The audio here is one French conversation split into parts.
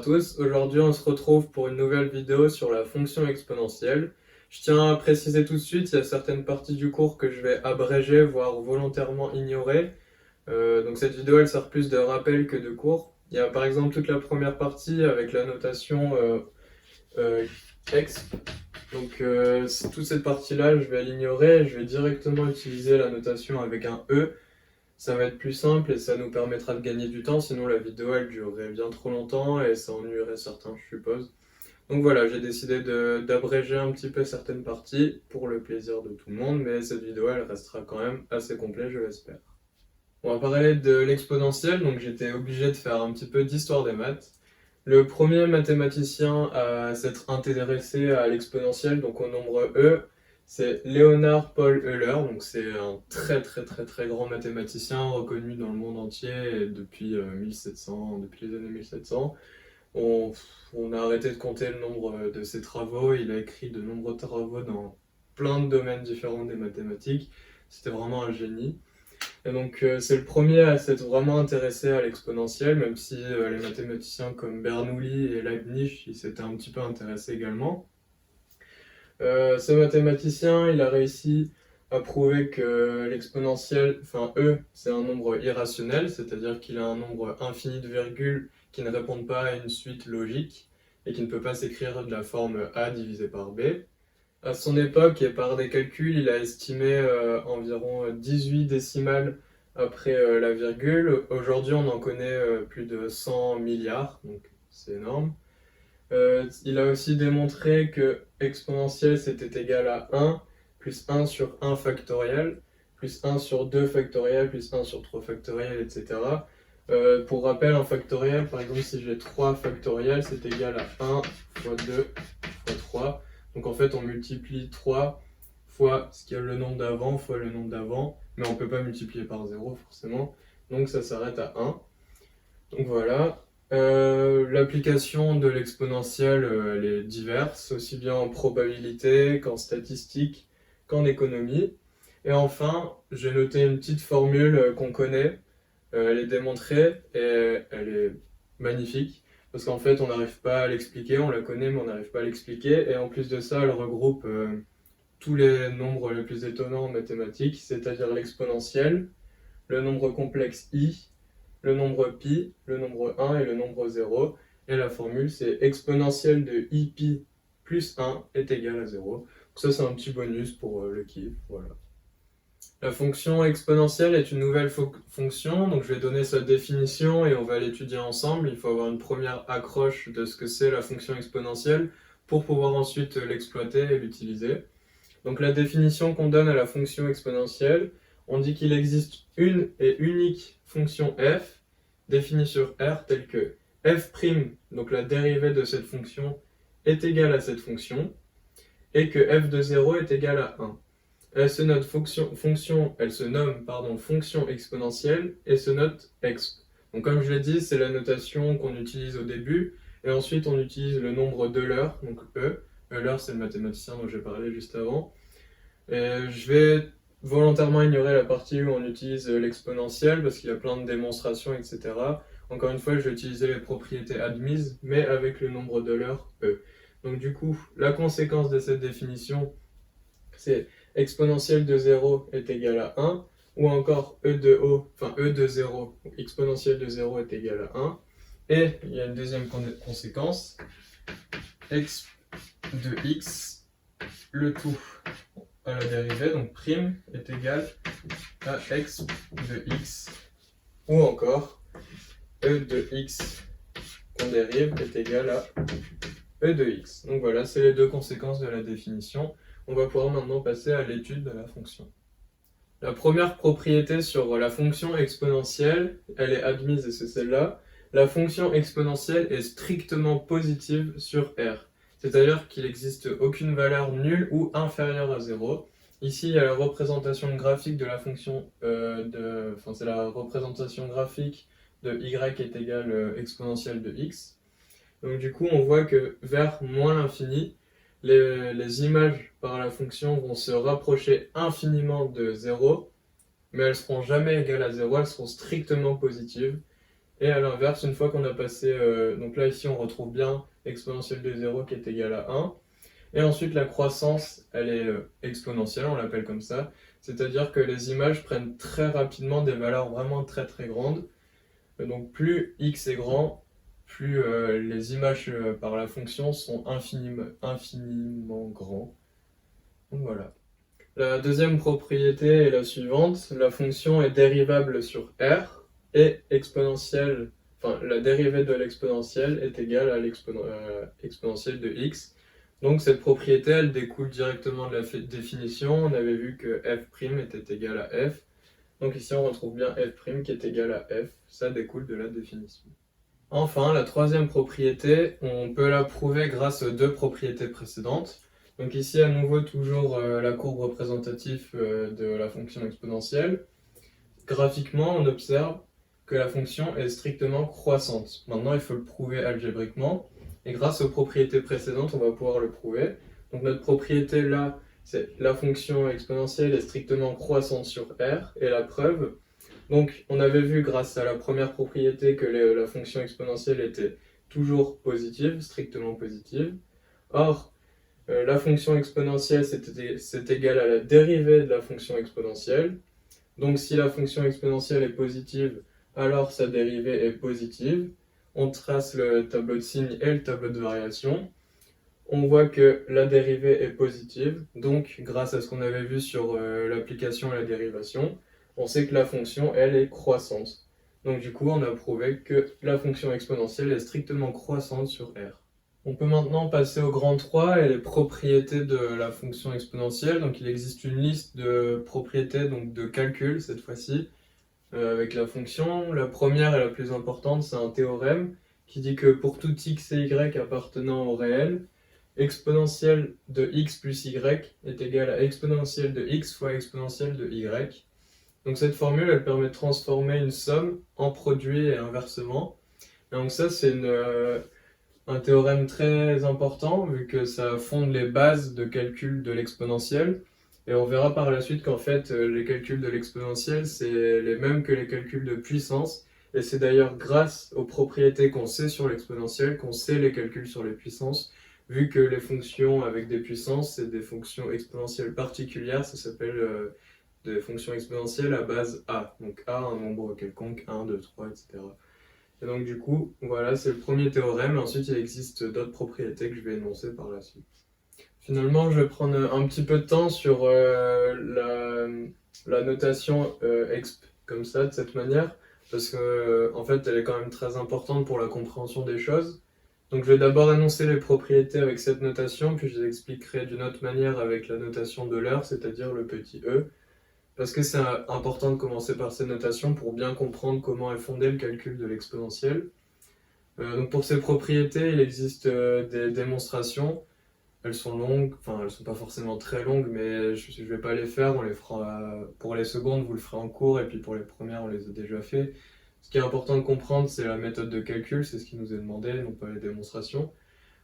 tous, aujourd'hui on se retrouve pour une nouvelle vidéo sur la fonction exponentielle. Je tiens à préciser tout de suite, il y a certaines parties du cours que je vais abréger, voire volontairement ignorer. Donc cette vidéo elle sert plus de rappel que de cours. Il y a par exemple toute la première partie avec la notation euh, exp. Donc toute cette partie-là je vais l'ignorer, je vais directement utiliser la notation avec un E. Ça va être plus simple et ça nous permettra de gagner du temps, sinon la vidéo elle durerait bien trop longtemps et ça ennuierait certains, je suppose. Donc voilà, j'ai décidé d'abréger un petit peu certaines parties pour le plaisir de tout le monde, mais cette vidéo elle restera quand même assez complète, je l'espère. On va parler de l'exponentielle, donc j'étais obligé de faire un petit peu d'histoire des maths. Le premier mathématicien à s'être intéressé à l'exponentielle, donc au nombre E, c'est Leonard Paul Euler, donc c'est un très grand mathématicien reconnu dans le monde entier et depuis 1700, depuis les années 1700. On, on a arrêté de compter le nombre de ses travaux, il a écrit de nombreux travaux dans plein de domaines différents des mathématiques. C'était vraiment un génie. Et donc c'est le premier à s'être vraiment intéressé à l'exponentielle, même si les mathématiciens comme Bernoulli et Leibniz ils s'étaient un petit peu intéressés également. Ce mathématicien, il a réussi à prouver que l'exponentielle, enfin E, c'est un nombre irrationnel, c'est-à-dire qu'il a un nombre infini de virgules qui ne répondent pas à une suite logique et qui ne peut pas s'écrire de la forme A divisé par B. À son époque, et par des calculs, il a estimé environ 18 décimales après la virgule. Aujourd'hui, on en connaît plus de 100 milliards, donc c'est énorme. Il a aussi démontré que exponentielle c'était égal à 1 plus 1 sur 1 factoriel, plus 1 sur 2 factoriel, plus 1 sur 3 factoriel, etc. Pour rappel, un factoriel, par exemple, si j'ai 3 factoriel, c'est égal à 1 fois 2 fois 3. Donc en fait, on multiplie 3 fois ce qu'il y a le nombre d'avant fois le nombre d'avant, mais on ne peut pas multiplier par 0 forcément. Donc ça s'arrête à 1. Donc voilà. L'application de l'exponentielle, elle est diverse, aussi bien en probabilité qu'en statistique qu'en économie. Et enfin, j'ai noté une petite formule qu'on connaît, elle est démontrée et elle est magnifique, parce qu'en fait on n'arrive pas à l'expliquer, on la connaît mais on n'arrive pas à l'expliquer, et en plus de ça elle regroupe tous les nombres les plus étonnants en mathématiques, c'est-à-dire l'exponentielle, le nombre complexe i, le nombre pi, le nombre 1 et le nombre 0. Et la formule, c'est exponentielle de i pi plus 1 est égal à 0. Donc ça, c'est un petit bonus pour le kiff. Voilà. La fonction exponentielle est une nouvelle fonction, donc je vais donner sa définition et on va l'étudier ensemble. Il faut avoir une première accroche de ce que c'est la fonction exponentielle pour pouvoir ensuite l'exploiter et l'utiliser. Donc la définition qu'on donne à la fonction exponentielle, on dit qu'il existe une et unique fonction f définie sur R telle que f', donc la dérivée de cette fonction, est égale à cette fonction, et que f de 0 est égal à 1. Elle se nomme fonction exponentielle et se note exp. Donc comme je l'ai dit, c'est la notation qu'on utilise au début, et ensuite on utilise le nombre d'Euler, donc E. Euler, c'est le mathématicien dont j'ai parlé juste avant. Et je vais volontairement ignorer la partie où on utilise l'exponentielle parce qu'il y a plein de démonstrations, etc. Encore une fois, je vais utiliser les propriétés admises, mais avec le nombre d'Euler E. Donc du coup, la conséquence de cette définition, c'est exponentielle de 0 est égal à 1, ou encore E de 0, exponentielle de 0 est égal à 1. Et il y a une deuxième conséquence, exp de x, le tout à la dérivée, donc prime est égal à exp de x, ou encore e de x qu'on dérive est égal à e de x. Donc voilà, c'est les deux conséquences de la définition. On va pouvoir maintenant passer à l'étude de la fonction. La première propriété sur la fonction exponentielle, elle est admise et c'est celle-là. La fonction exponentielle est strictement positive sur R. C'est-à-dire qu'il n'existe aucune valeur nulle ou inférieure à 0. Ici, il y a la représentation graphique de la fonction c'est la représentation graphique de y est égal exponentielle de x. Donc du coup, on voit que vers moins l'infini, les images par la fonction vont se rapprocher infiniment de 0, mais elles seront jamais égales à 0, elles seront strictement positives. Et à l'inverse, une fois qu'on a passé, donc là ici on retrouve bien l'exponentielle de 0 qui est égale à 1. Et ensuite la croissance, elle est exponentielle, on l'appelle comme ça. C'est-à-dire que les images prennent très rapidement des valeurs vraiment très très grandes. Donc plus x est grand, plus les images par la fonction sont infiniment grands. Donc voilà. La deuxième propriété est la suivante. La fonction est dérivable sur R et exponentielle, enfin la dérivée de l'exponentielle est égale à l'exponentielle de x. Donc cette propriété, elle découle directement de la définition. On avait vu que f' était égal à f. Donc ici on retrouve bien f' qui est égal à f. Ça découle de la définition. Enfin, la troisième propriété, on peut la prouver grâce aux deux propriétés précédentes. Donc ici, à nouveau, toujours la courbe représentative de la fonction exponentielle. Graphiquement, on observe que la fonction est strictement croissante. Maintenant, il faut le prouver algébriquement. Et grâce aux propriétés précédentes, on va pouvoir le prouver. Donc notre propriété là, c'est la fonction exponentielle est strictement croissante sur R. Et la preuve, donc, on avait vu grâce à la première propriété que la fonction exponentielle était toujours positive, strictement positive. Or, la fonction exponentielle, c'est égal à la dérivée de la fonction exponentielle. Donc, si la fonction exponentielle est positive, alors sa dérivée est positive. On trace le tableau de signes et le tableau de variation. On voit que la dérivée est positive, donc grâce à ce qu'on avait vu sur l'application et la dérivation, on sait que la fonction, elle, est croissante. Donc du coup, on a prouvé que la fonction exponentielle est strictement croissante sur R. On peut maintenant passer au grand 3 et les propriétés de la fonction exponentielle. Donc il existe une liste de propriétés, donc de calcul cette fois-ci, avec la fonction. La première et la plus importante, c'est un théorème qui dit que pour tout x et y appartenant au réel, exponentielle de x plus y est égale à exponentielle de x fois exponentielle de y. Donc cette formule, elle permet de transformer une somme en produit et inversement. Et donc ça, c'est un théorème très important, vu que ça fonde les bases de calcul de l'exponentielle. Et on verra par la suite qu'en fait, les calculs de l'exponentielle, c'est les mêmes que les calculs de puissance. Et c'est d'ailleurs grâce aux propriétés qu'on sait sur l'exponentielle qu'on sait les calculs sur les puissances, vu que les fonctions avec des puissances, c'est des fonctions exponentielles particulières, ça s'appelle des fonctions exponentielles à base A. Donc A, un nombre quelconque, 1, 2, 3, etc. Et donc du coup, voilà, c'est le premier théorème. Ensuite, il existe d'autres propriétés que je vais énoncer par la suite. Finalement, je vais prendre un petit peu de temps sur la notation exp, comme ça, de cette manière, parce que en fait, elle est quand même très importante pour la compréhension des choses. Donc je vais d'abord énoncer les propriétés avec cette notation, puis je les expliquerai d'une autre manière avec la notation d'Euler, c'est-à-dire le petit e. Parce que c'est important de commencer par ces notations pour bien comprendre comment est fondé le calcul de l'exponentielle. Donc pour ces propriétés, il existe des démonstrations. Elles sont longues, enfin elles sont pas forcément très longues, mais je vais pas les faire. On les fera pour les secondes, vous le ferez en cours, et puis pour les premières, on les a déjà fait. Ce qui est important de comprendre, c'est la méthode de calcul, c'est ce qui nous est demandé, non pas les démonstrations.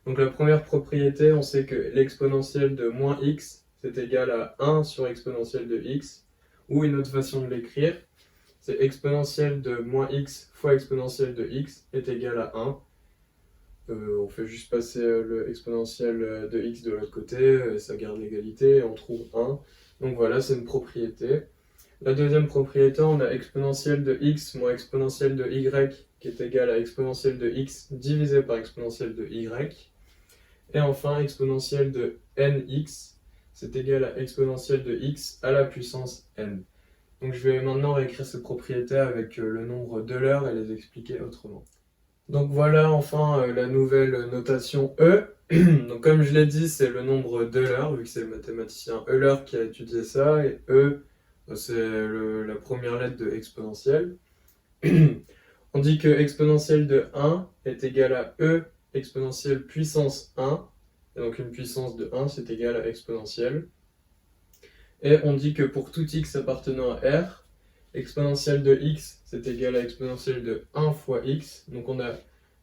Donc la première propriété, on sait que l'exponentielle de moins x, c'est égal à 1 sur exponentielle de x. Ou une autre façon de l'écrire, c'est exponentielle de moins x fois exponentielle de x est égal à 1. On fait juste passer le exponentiel de x de l'autre côté, ça garde l'égalité, et on trouve 1. Donc voilà, c'est une propriété. La deuxième propriété, on a exponentielle de x moins exponentielle de y qui est égal à exponentielle de x divisé par exponentielle de y. Et enfin, exponentielle de nx, c'est égal à exponentielle de x à la puissance n. Donc je vais maintenant réécrire ces propriétés avec le nombre d'Euler et les expliquer autrement. Donc voilà enfin la nouvelle notation E. Donc comme je l'ai dit, c'est le nombre d'Euler, vu que c'est le mathématicien Euler qui a étudié ça, et E, c'est la première lettre de exponentielle. On dit que exponentielle de 1 est égal à E exponentielle puissance 1, et donc une puissance de 1 c'est égal à exponentielle. Et on dit que pour tout x appartenant à R, exponentielle de x c'est égal à exponentielle de 1 fois x. Donc on a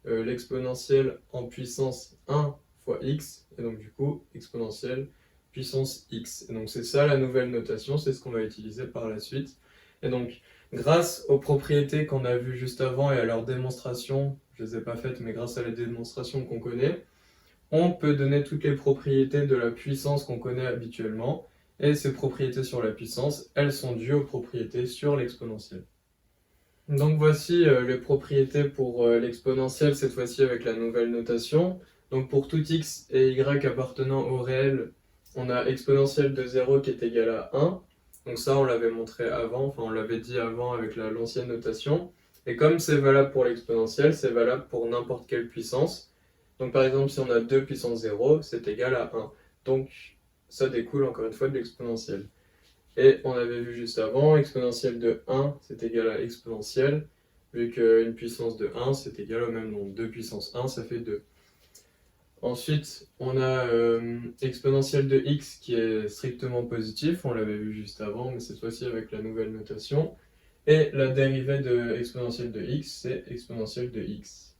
l'exponentielle en puissance 1 fois x, et donc du coup exponentielle puissance x. Et donc c'est ça la nouvelle notation, c'est ce qu'on va utiliser par la suite. Et donc Grâce aux propriétés qu'on a vues juste avant et à leur démonstration, je ne les ai pas faites, mais grâce à la démonstration qu'on connaît, on peut donner toutes les propriétés de la puissance qu'on connaît habituellement. Et ces propriétés sur la puissance, elles sont dues aux propriétés sur l'exponentielle. Donc voici les propriétés pour l'exponentielle, cette fois-ci avec la nouvelle notation. Donc pour tout x et y appartenant au réel, on a exponentielle de 0 qui est égale à 1. Donc ça, on l'avait montré avant, enfin on l'avait dit avant avec l'ancienne notation. Et comme c'est valable pour l'exponentielle, c'est valable pour n'importe quelle puissance. Donc par exemple, si on a 2 puissance 0, c'est égal à 1. Donc ça découle encore une fois de l'exponentielle. Et on avait vu juste avant, exponentielle de 1, c'est égal à exponentielle, vu qu'une puissance de 1, c'est égal au même nombre. 2 puissance 1, ça fait 2. Ensuite, on a exponentielle de x qui est strictement positif, on l'avait vu juste avant, mais cette fois-ci avec la nouvelle notation. Et la dérivée de exponentielle de x, c'est exponentielle de x.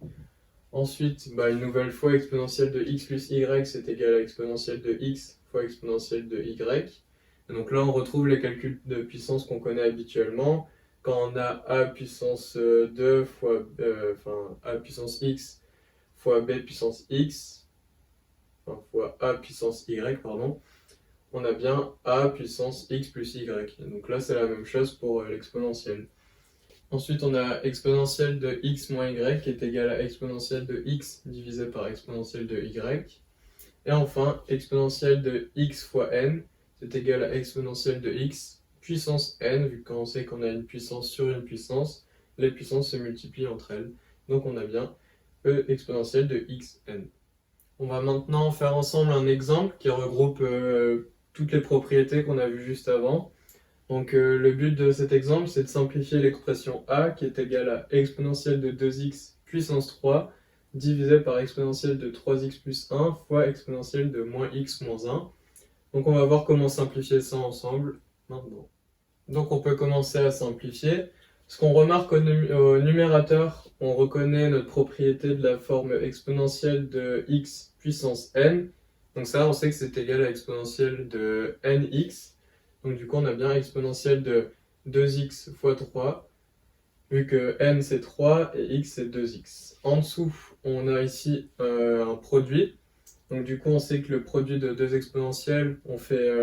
Ensuite, une nouvelle fois, exponentielle de x plus y, c'est égal à exponentielle de x fois exponentielle de y. Et donc là, on retrouve les calculs de puissance qu'on connaît habituellement. Quand on a a puissance 2 fois, a puissance x fois b puissance x, fois a puissance y, pardon, on a bien a puissance x plus y. Donc là, c'est la même chose pour l'exponentielle. Ensuite, on a exponentielle de x moins y qui est égale à exponentielle de x divisé par exponentielle de y. Et enfin, exponentielle de x fois n, c'est égal à exponentielle de x puissance n, vu qu'on sait qu'on a une puissance sur une puissance, les puissances se multiplient entre elles. Donc on a bien e exponentielle de xn. On va maintenant faire ensemble un exemple qui regroupe toutes les propriétés qu'on a vues juste avant. Donc le but de cet exemple, c'est de simplifier l'expression a qui est égale à exponentielle de 2x puissance 3 divisé par exponentielle de 3x plus 1 fois exponentielle de moins x moins 1. Donc on va voir comment simplifier ça ensemble maintenant. Donc on peut commencer à simplifier. Ce qu'on remarque au numérateur, on reconnaît notre propriété de la forme exponentielle de x puissance n. Donc ça, on sait que c'est égal à exponentielle de nx. Donc du coup, on a bien exponentielle de 2x fois 3, vu que n c'est 3 et x c'est 2x. En dessous, on a ici un produit. Donc du coup, on sait que le produit de deux exponentielles,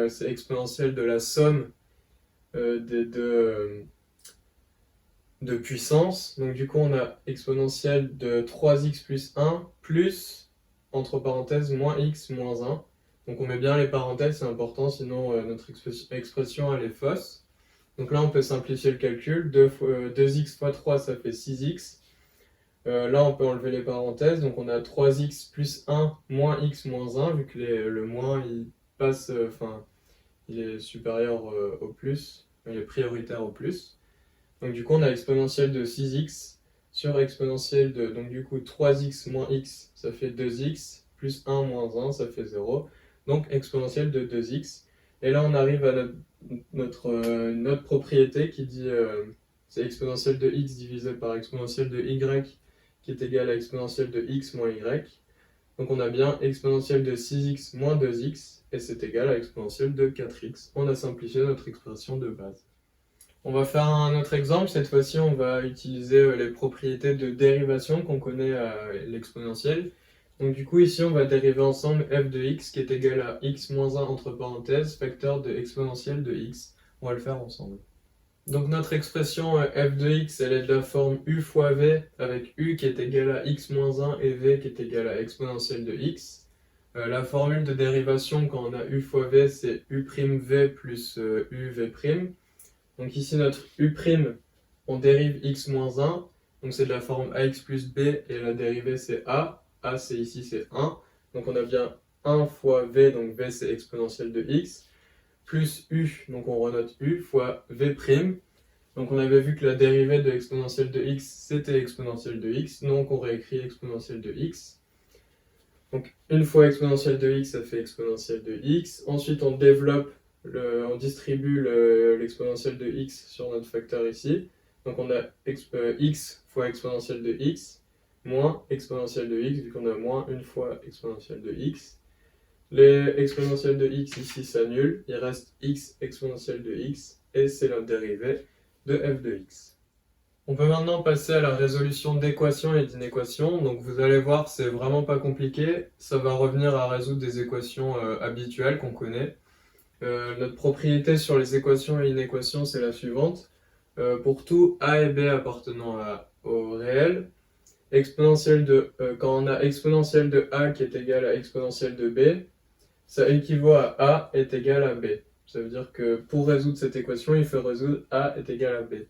c'est exponentielle de la somme des deux de puissance. Donc du coup, on a exponentielle de 3x plus 1 plus, entre parenthèses, moins x moins 1. Donc on met bien les parenthèses, c'est important, sinon notre expression elle est fausse. Donc là, on peut simplifier le calcul. 2x fois 3, ça fait 6x. Là, on peut enlever les parenthèses. Donc on a 3x plus 1 moins x moins 1, vu que le moins, il passe, il est supérieur au plus, il est prioritaire au plus. Donc du coup, on a exponentielle de 6x sur exponentielle de, donc du coup, 3x moins x, ça fait 2x, plus 1 moins 1, ça fait 0. Donc exponentielle de 2x. Et là, on arrive à notre propriété qui dit, c'est exponentielle de x divisé par exponentielle de y, qui est égal à exponentielle de x moins y. Donc on a bien exponentielle de 6x moins 2x, et c'est égal à exponentielle de 4x. On a simplifié notre expression de base. On va faire un autre exemple. Cette fois-ci, on va utiliser les propriétés de dérivation qu'on connaît à l'exponentielle. Donc du coup, ici, on va dériver ensemble f de x qui est égal à x moins 1 entre parenthèses, facteur de exponentielle de x. On va le faire ensemble. Donc notre expression f de x, elle est de la forme u fois v, avec u qui est égal à x moins 1 et v qui est égal à exponentielle de x. La formule de dérivation, quand on a u fois v, c'est u'v plus uv'. Donc ici, notre u', on dérive x moins 1. Donc c'est de la forme ax plus b et la dérivée c'est a. A c'est ici, c'est 1. Donc on a bien 1 fois v, donc v c'est exponentielle de x, plus u, donc on renote u, fois v'. Donc on avait vu que la dérivée de exponentielle de x, c'était exponentielle de x. Donc on réécrit exponentielle de x. Donc une fois exponentielle de x, ça fait exponentielle de x. Ensuite on développe on distribue l'exponentielle de x sur notre facteur ici. Donc on a x fois exponentielle de x moins exponentielle de x, vu qu'on a moins une fois exponentielle de x. Les exponentielles de x ici s'annulent, il reste x exponentielle de x, et c'est la dérivée de f de x. On peut maintenant passer à la résolution d'équations et d'inéquations. Donc vous allez voir, c'est vraiment pas compliqué. Ça va revenir à résoudre des équations habituelles qu'on connaît. Notre propriété sur les équations et inéquations, c'est la suivante. Pour tout a et b appartenant au réel, quand on a exponentielle de a qui est égale à exponentielle de b, ça équivaut à a est égal à b. Ça veut dire que pour résoudre cette équation, il faut résoudre a est égal à b.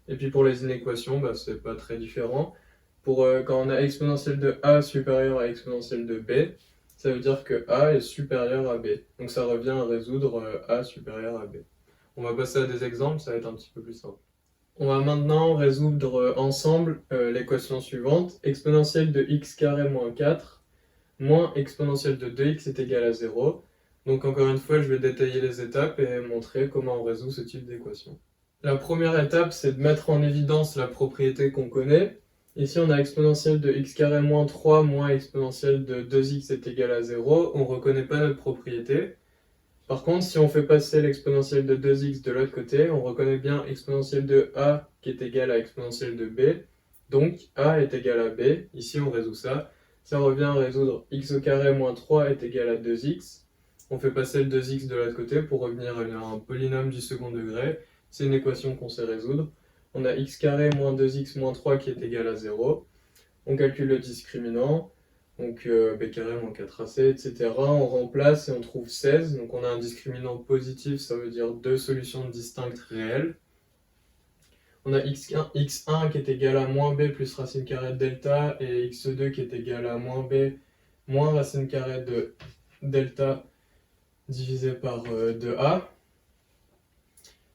Et puis pour les inéquations, c'est pas très différent. Quand on a exponentielle de a supérieure à exponentielle de b, ça veut dire que a est supérieur à b. Donc ça revient à résoudre a supérieur à b. On va passer à des exemples, ça va être un petit peu plus simple. On va maintenant résoudre ensemble l'équation suivante. Exponentielle de x carré moins 4 moins exponentielle de 2x est égal à 0. Donc encore une fois, je vais détailler les étapes et montrer comment on résout ce type d'équation. La première étape, c'est de mettre en évidence la propriété qu'on connaît. Ici, on a exponentielle de x carré moins 3 moins exponentielle de 2x est égal à 0. On ne reconnaît pas notre propriété. Par contre, si on fait passer l'exponentielle de 2x de l'autre côté, on reconnaît bien exponentielle de a qui est égale à exponentielle de b. Donc, a est égal à b. Ici, on résout ça. Ça revient à résoudre x au carré moins 3 est égal à 2x. On fait passer le 2x de l'autre côté pour revenir à un polynôme du second degré. C'est une équation qu'on sait résoudre. On a x carré moins 2x moins 3 qui est égal à 0. On calcule le discriminant. Donc b carré moins 4ac, etc. On remplace et on trouve 16. Donc on a un discriminant positif, ça veut dire deux solutions distinctes réelles. On a x1 qui est égal à moins b plus racine carrée de delta et x2 qui est égal à moins b moins racine carrée de delta divisé par 2a.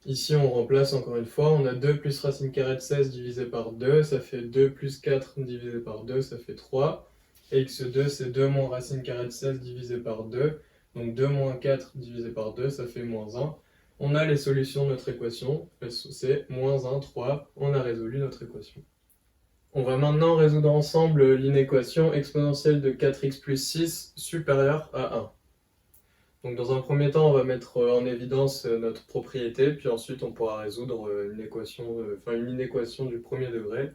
Ici, on remplace encore une fois. On a 2 plus racine carrée de 16 divisé par 2, ça fait 2 plus 4 divisé par 2, ça fait 3. Et x2, c'est 2 moins racine carrée de 16 divisé par 2. Donc 2 moins 4 divisé par 2, ça fait moins 1. On a les solutions de notre équation. C'est moins 1, 3. On a résolu notre équation. On va maintenant résoudre ensemble l'inéquation exponentielle de 4x plus 6 supérieure à 1. Donc dans un premier temps, on va mettre en évidence notre propriété, puis ensuite on pourra résoudre une inéquation du premier degré.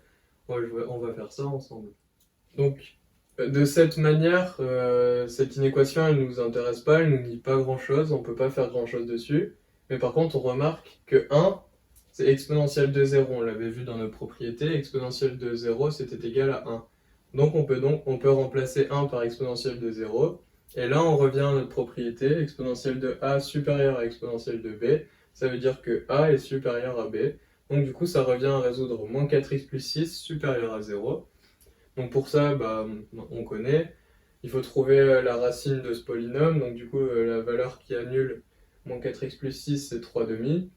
On va faire ça ensemble. Donc de cette manière, cette inéquation, elle ne nous intéresse pas, elle ne nous dit pas grand-chose, on ne peut pas faire grand-chose dessus. Mais par contre, on remarque que 1, c'est exponentielle de 0, on l'avait vu dans notre propriété, exponentielle de 0, c'était égal à 1. Donc on peut remplacer 1 par exponentielle de 0, et là on revient à notre propriété, exponentielle de a supérieure à exponentielle de b, ça veut dire que a est supérieur à b, donc du coup ça revient à résoudre moins 4x plus 6 supérieur à 0. Donc pour ça, on connaît, il faut trouver la racine de ce polynôme, donc du coup la valeur qui annule moins 4x plus 6 c'est 3 demi.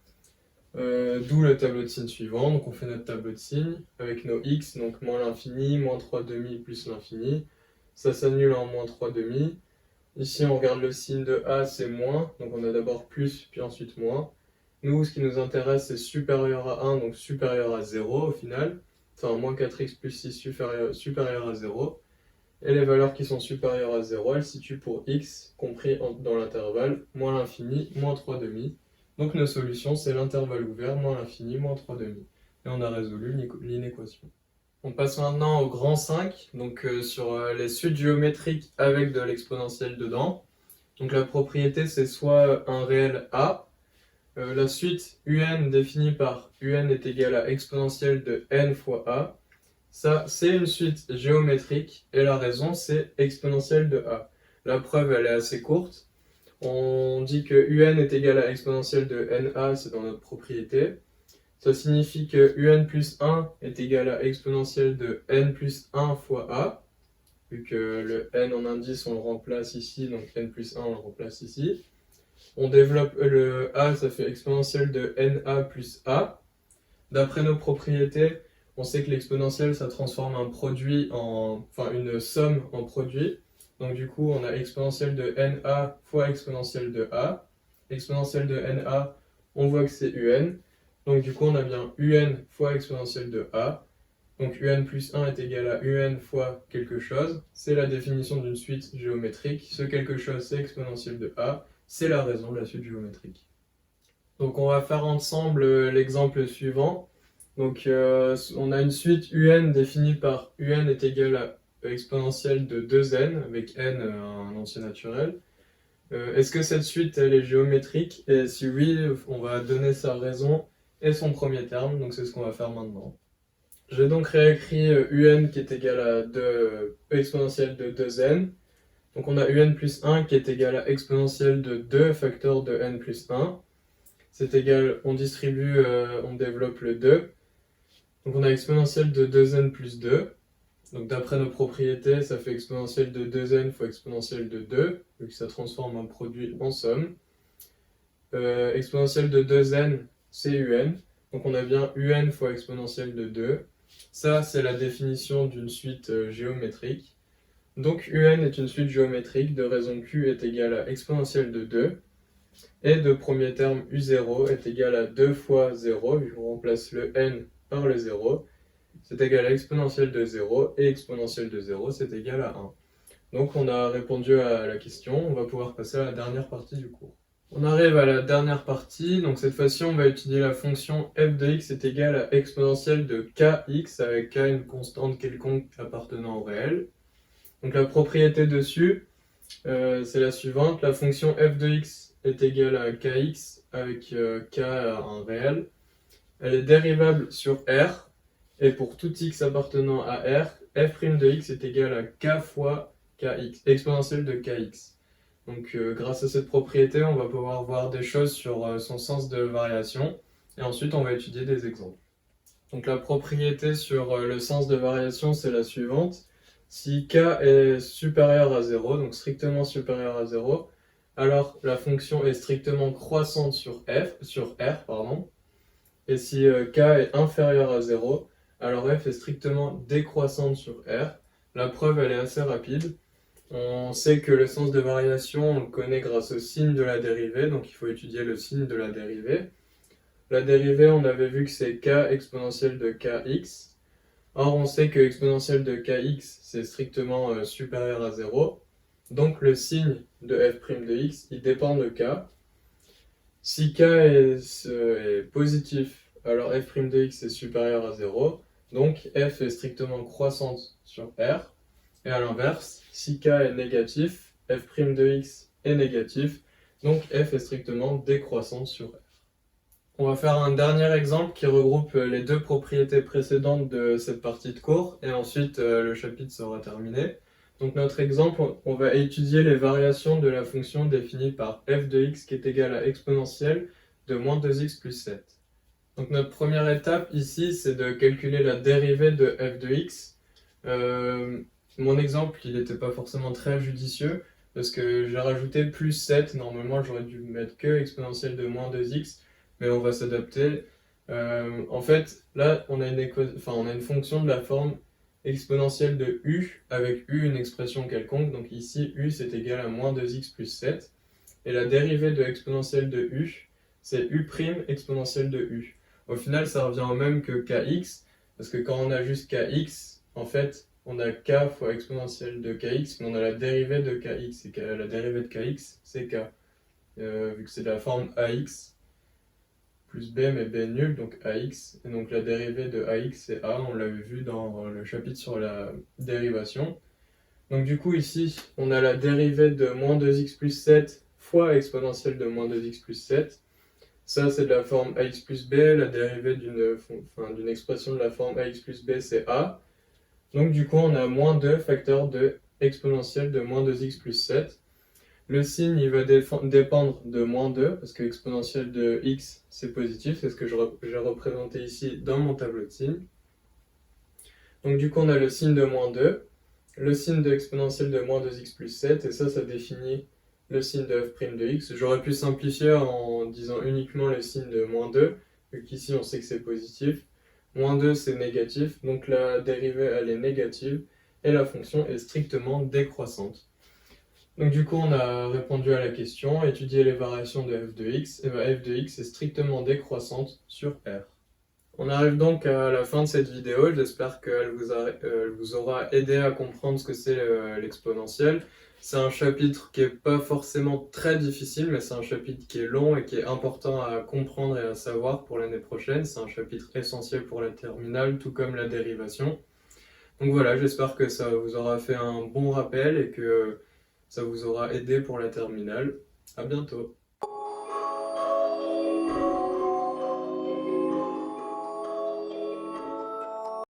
D'où le tableau de signes suivant, donc on fait notre tableau de signes avec nos x, donc moins l'infini, moins 3 demi plus l'infini, ça s'annule en moins 3 demi. Ici on regarde le signe de a, c'est moins, donc on a d'abord plus puis ensuite moins. Nous, ce qui nous intéresse, c'est supérieur à 1, donc supérieur à 0 au final. Enfin, moins 4x plus 6 supérieur à 0. Et les valeurs qui sont supérieures à 0, elles se situent pour x, compris dans l'intervalle, moins l'infini, moins 3 demi. Donc nos solutions, c'est l'intervalle ouvert, moins l'infini, moins 3 demi. Et on a résolu l'inéquation. On passe maintenant au grand 5, donc sur les suites géométriques avec de l'exponentielle dedans. Donc la propriété, c'est soit un réel a, la suite un définie par un est égal à exponentielle de n fois a. Ça, c'est une suite géométrique et la raison, c'est exponentielle de a. La preuve, elle est assez courte. On dit que un est égal à exponentielle de na, c'est dans notre propriété. Ça signifie que un plus 1 est égal à exponentielle de n plus 1 fois a. Vu que le n en indice, on le remplace ici, donc n plus 1, on le remplace ici. On développe le a, ça fait exponentielle de na plus a. D'après nos propriétés, on sait que l'exponentielle, ça transforme une somme en produit. Donc du coup, on a exponentielle de na fois exponentielle de a. Exponentielle de na, on voit que c'est un. Donc du coup, on a bien un fois exponentielle de a. Donc un plus 1 est égal à un fois quelque chose. C'est la définition d'une suite géométrique. Ce quelque chose, c'est exponentielle de a. C'est la raison de la suite géométrique. Donc on va faire ensemble l'exemple suivant. Donc on a une suite un définie par un est égal à exponentielle de 2n, avec n un entier naturel. Est-ce que cette suite elle est géométrique? Et si oui, on va donner sa raison et son premier terme, donc c'est ce qu'on va faire maintenant. J'ai donc réécrit un qui est égal à 2 exponentielle de 2n. Donc on a un plus 1 qui est égal à exponentielle de 2 facteur de n plus 1. C'est égal, on distribue, on développe le 2. Donc on a exponentielle de 2n plus 2. Donc d'après nos propriétés, ça fait exponentielle de 2n fois exponentielle de 2, vu que ça transforme un produit en somme. Exponentielle de 2n, c'est un. Donc on a bien un fois exponentielle de 2. Ça, c'est la définition d'une suite géométrique. Donc un est une suite géométrique de raison q est égale à exponentielle de 2. Et de premier terme u0 est égal à 2 fois 0, vu qu'on remplace le n par le 0. C'est égal à exponentielle de 0, et exponentielle de 0, c'est égal à 1. Donc on a répondu à la question, on va pouvoir passer à la dernière partie du cours. On arrive à la dernière partie, donc cette fois-ci on va étudier la fonction f de x est égale à exponentielle de kx, avec k une constante quelconque appartenant au réel. Donc la propriété dessus, c'est la suivante, la fonction f de x est égale à kx avec k un réel. Elle est dérivable sur r, et pour tout x appartenant à r, f' de x est égal à k fois kx, exponentielle de kx. Donc grâce à cette propriété, on va pouvoir voir des choses sur son sens de variation, et ensuite on va étudier des exemples. Donc la propriété sur le sens de variation, c'est la suivante. Si k est supérieur à 0, donc strictement supérieur à 0, alors la fonction est strictement croissante sur r, pardon. Et si k est inférieur à 0, alors f est strictement décroissante sur r. La preuve, elle est assez rapide. On sait que le sens de variation, on le connaît grâce au signe de la dérivée, donc il faut étudier le signe de la dérivée. La dérivée, on avait vu que c'est k exponentielle de kx. Or, on sait que exponentielle de kx, c'est strictement supérieur à 0. Donc, le signe de f' de x, il dépend de k. Si k est positif, alors f' de x est supérieur à 0. Donc, f est strictement croissante sur r. Et à l'inverse, si k est négatif, f' de x est négatif. Donc, f est strictement décroissante sur r. On va faire un dernier exemple qui regroupe les deux propriétés précédentes de cette partie de cours, et ensuite le chapitre sera terminé. Donc notre exemple, on va étudier les variations de la fonction définie par f de x qui est égale à exponentielle de moins 2x plus 7. Donc notre première étape ici, c'est de calculer la dérivée de f de x. Mon exemple, il n'était pas forcément très judicieux, parce que j'ai rajouté plus 7, normalement j'aurais dû mettre que exponentielle de moins 2x, mais on va s'adapter. En fait, là, on a une fonction de la forme exponentielle de u, avec u une expression quelconque, donc ici u c'est égal à moins 2x plus 7, et la dérivée de exponentielle de u, c'est u' exponentielle de u. Au final, ça revient au même que kx, parce que quand on a juste kx, en fait, on a k fois exponentielle de kx, mais on a la dérivée de kx, et la dérivée de kx, c'est k. Vu que c'est de la forme ax, plus b, mais b nul, donc ax, et donc la dérivée de ax c'est a, on l'avait vu dans le chapitre sur la dérivation. Donc du coup ici, on a la dérivée de moins 2x plus 7 fois exponentielle de moins 2x plus 7. Ça c'est de la forme ax plus b, la dérivée d'une expression de la forme ax plus b c'est a. Donc du coup on a moins 2 facteur de exponentielle de moins 2x plus 7. Le signe, il va dépendre de moins 2, parce que exponentielle de x, c'est positif, c'est ce que j'ai représenté ici dans mon tableau de signes. Donc du coup, on a le signe de moins 2, le signe de exponentielle de moins 2x plus 7, et ça définit le signe de f' de x. J'aurais pu simplifier en disant uniquement le signe de moins 2, vu qu'ici, on sait que c'est positif. Moins 2, c'est négatif, donc la dérivée, elle est négative, et la fonction est strictement décroissante. Donc du coup, on a répondu à la question, étudier les variations de f de x, et bien f de x est strictement décroissante sur r. On arrive donc à la fin de cette vidéo, j'espère qu'elle elle vous aura aidé à comprendre ce que c'est l'exponentielle. C'est un chapitre qui est pas forcément très difficile, mais c'est un chapitre qui est long et qui est important à comprendre et à savoir pour l'année prochaine. C'est un chapitre essentiel pour la terminale, tout comme la dérivation. Donc voilà, j'espère que ça vous aura fait un bon rappel et que ça vous aura aidé pour la terminale. À bientôt.